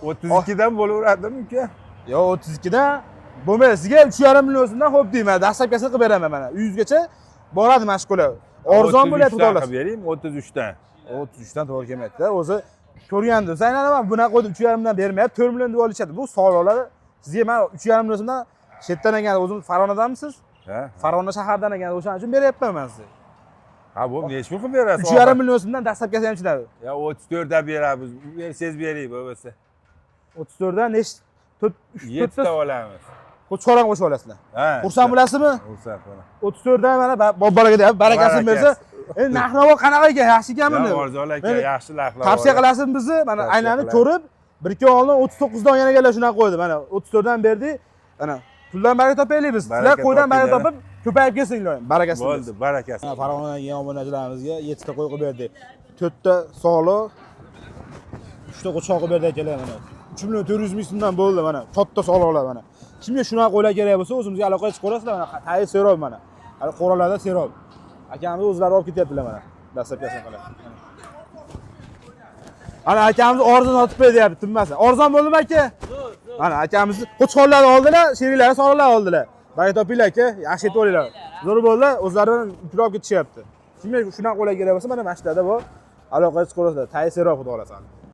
32 dan bo'laveradimi uka? Yo 32 dan bo'lmaydi. Sizga 3,5 million so'mdan xo'p deyman. Dastlabkasini qilib beraman mana. 100 gacha boradi mashqula. Arzon bo'lyapti dollar. Qilib bering, 33 dan. 33 dan to'g'ri kelmaydi-da. O'zi ko'rgandim. Sen nima bunaqa qo'ydim 3,5 dan bermayapti. 4 million deb olishadi. Bu soliqlar sizga men 3,5 million so'mdan chetdan ekan o'zim Farg'onadanmisiz? Ha? Farg'ona shahardan ekan, o'shaning uchun beryapman men sizga. Ha, bu necha pul qilib berasiz? 3,5 million so'mdan dastlabkasi ham chiqadi. Ya 34 dan beramiz. Bersangiz bering bo'lmasa. 34 dan necha 7 ta olamiz. Qo'chqoran qo'shib olasizlar. Ha. Xursand bo'lasizmi? Xursand bo'laman. 34 dan mana bobolaga deyapti, barakasini bersa. Endi narx-navo qanaqa ekan? Yaxshi ekanmi? Arzon aka, yaxshi narxlar. Tavsiya qilasizmi bizni? Mana aylanib ko'rib, 1-2 oy oldin 39 dan yana kelib shunaqa qo'ydi. Mana 34 dan berdik. Mana puldan baraka topaylik biz. Sizlar qo'ydan baraka topib, ko'payib kelsinlar. Barakasi. Bo'ldi, barakasi. Farg'onadan kelgan obunachilarimizga 7 ta qo'y qo'yib berdik. 4 ta soliq, 3 ta qo'chqor qo'yib berdik akalar mana. 3 million 400 ming so'mdan bo'ldi mana. Katta soliqlar mana. Kimga shunaqa qo'ylar kerak bo'lsa, o'zimizga aloqaga chiqib ko'rasizlar mana. Tayi serob mana. Hali qo'ralarda serob. Akamiz o'zlari olib ketyaptilar mana. Dastlabkasini qilib. Ana akamiz arzon sotib beryapti, tinmasin. Arzon bo'ldimi aka? Mana akamiz qo'chqorlarni oldilar, sheriklari soliqlar oldilar. Baraka topinglar aka, yaxshi yetib olinglar. Zo'r bo'ldi, o'zlari pul olib ketishyapti. Kimga shunaqa qo'ylar kerak bo'lsa, mana mashlarda bor. Aloqaga chiqib ko'rasizlar. Tayi serob xudo xolasa.